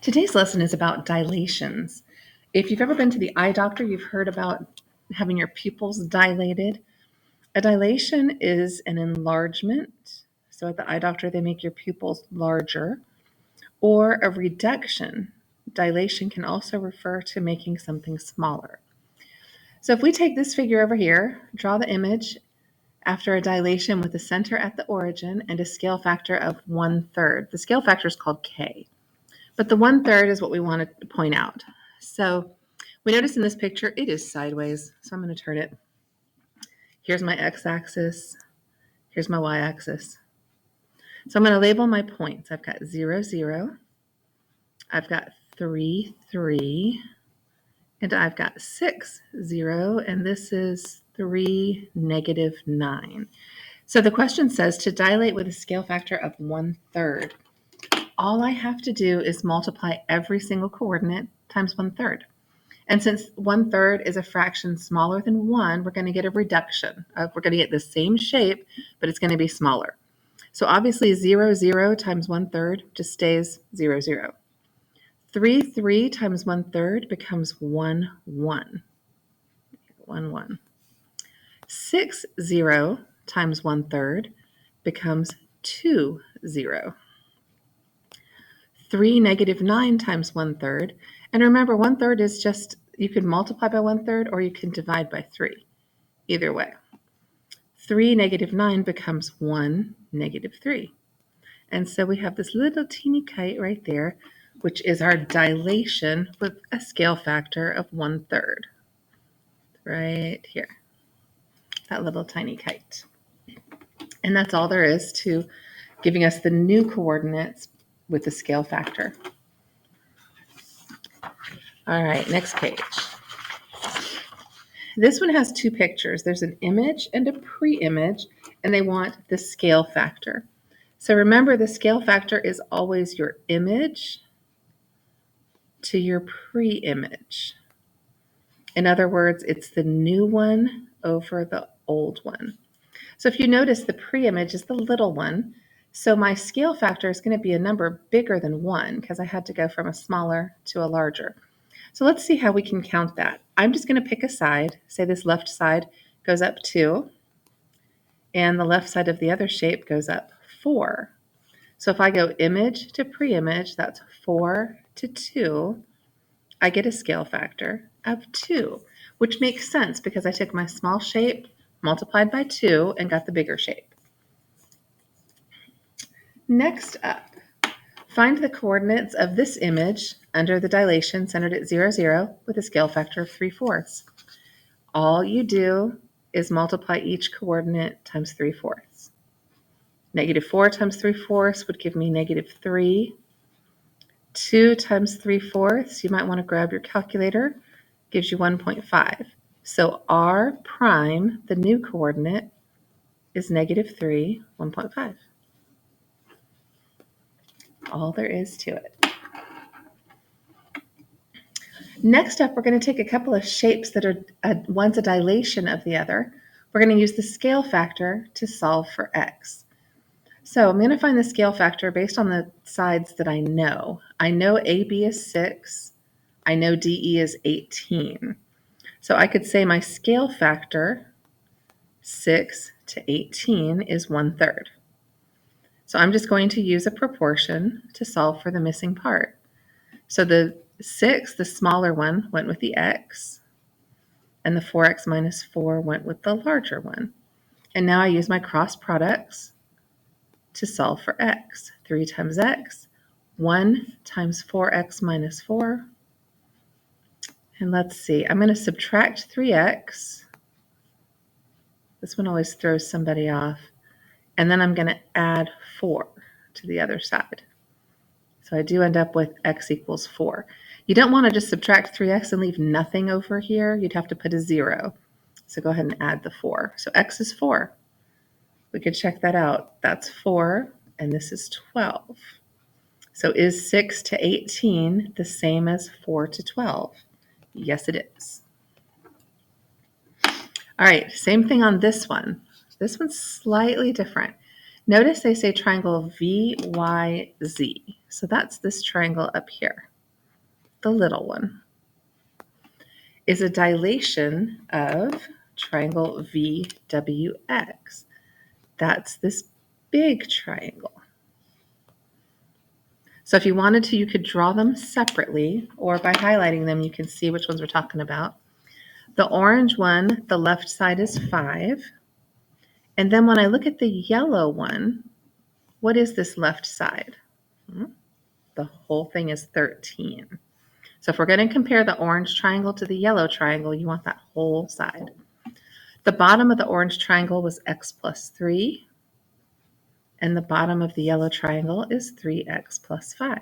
Today's lesson is about dilations. If you've ever been to the eye doctor, you've heard about having your pupils dilated. A dilation is an enlargement. So at the eye doctor, they make your pupils larger. Or a reduction. Dilation can also refer to making something smaller. So if we take this figure over here, draw the image after a dilation with a center at the origin and a scale factor of 1/3. The scale factor is called K. But the 1/3 is what we want to point out. So we notice in this picture, it is sideways. So I'm going to turn it. Here's my x-axis. Here's my y-axis. So I'm going to label my points. I've got 0, 0. I've got 3, 3. And I've got 6, 0. And this is 3, -9. So the question says to dilate with a scale factor of 1/3. All I have to do is multiply every single coordinate times 1/3. And since 1/3 is a fraction smaller than 1, we're going to get a reduction. We're going to get the same shape, but it's going to be smaller. So obviously 0, 0 times 1/3 just stays 0, 0. 3, 3 times 1/3 becomes 1, 1. 1, 1. 6, 0 times 1/3 becomes 2, 0. 3, -9 times 1/3. And remember, 1/3 is just, you can multiply by 1/3 or you can divide by 3. Either way. 3, -9 becomes 1, -3. And so we have this little teeny kite right there, which is our dilation with a scale factor of 1/3. Right here. That little tiny kite. And that's all there is to giving us the new coordinates with the scale factor. All right, next page. This one has two pictures. There's an image and a pre-image, and they want the scale factor. So remember, the scale factor is always your image to your pre-image. In other words, it's the new one over the old one. So if you notice, the pre-image is the little one. So my scale factor is going to be a number bigger than 1 because I had to go from a smaller to a larger. So let's see how we can count that. I'm just going to pick a side. Say this left side goes up 2, and the left side of the other shape goes up 4. So if I go image to pre-image, that's 4 to 2. I get a scale factor of 2, which makes sense because I took my small shape, multiplied by 2, and got the bigger shape. Next up, find the coordinates of this image under the dilation centered at 0, 0 with a scale factor of 3/4. All you do is multiply each coordinate times 3/4. -4 times 3/4 would give me -3. 2 times 3/4, you might want to grab your calculator, gives you 1.5. So r prime, the new coordinate, is -3, 1.5. All there is to it. Next up, we're going to take a couple of shapes that are, one's a dilation of the other. We're going to use the scale factor to solve for x. So I'm going to find the scale factor based on the sides that I know. I know AB is 6. I know DE is 18. So I could say my scale factor, 6 to 18, is 1/3. So I'm just going to use a proportion to solve for the missing part. So the 6, the smaller one, went with the x, and the 4x minus 4 went with the larger one. And now I use my cross products to solve for x. 3 times x, 1 times 4x minus 4. And let's see, I'm going to subtract 3x. This one always throws somebody off. And then I'm going to add 4 to the other side. So I do end up with x equals 4. You don't want to just subtract 3x and leave nothing over here. You'd have to put a 0. So go ahead and add the 4. So x is 4. We could check that out. That's 4, and this is 12. So is 6 to 18 the same as 4 to 12? Yes, it is. All right, same thing on this one. This one's slightly different. Notice they say triangle VYZ. So that's this triangle up here. the little one, is a dilation of triangle VWX. That's this big triangle. So if you wanted to, you could draw them separately, or by highlighting them, you can see which ones we're talking about. The orange one, the left side is 5. And then when I look at the yellow one, what is this left side? The whole thing is 13. So if we're going to compare the orange triangle to the yellow triangle, you want that whole side. The bottom of the orange triangle was x plus 3, and the bottom of the yellow triangle is 3x plus 5.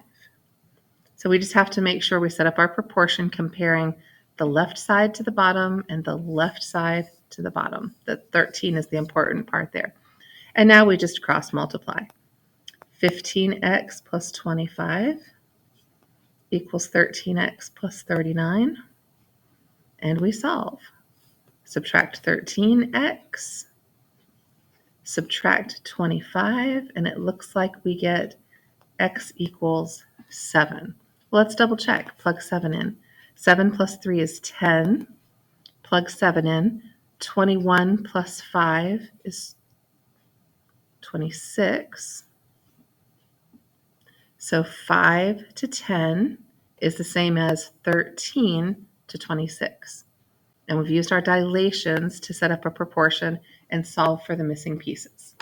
So we just have to make sure we set up our proportion comparing the left side to the bottom and the left side to the bottom. The 13 is the important part there. And now we just cross multiply. 15x plus 25 equals 13x plus 39. And we solve. Subtract 13x, subtract 25, and it looks like we get x equals 7. Well, let's double check. Plug 7 in. 7 plus 3 is 10. Plug 7 in. 21 plus 5 is 26. So 5 to 10 is the same as 13 to 26. And we've used our dilations to set up a proportion and solve for the missing pieces.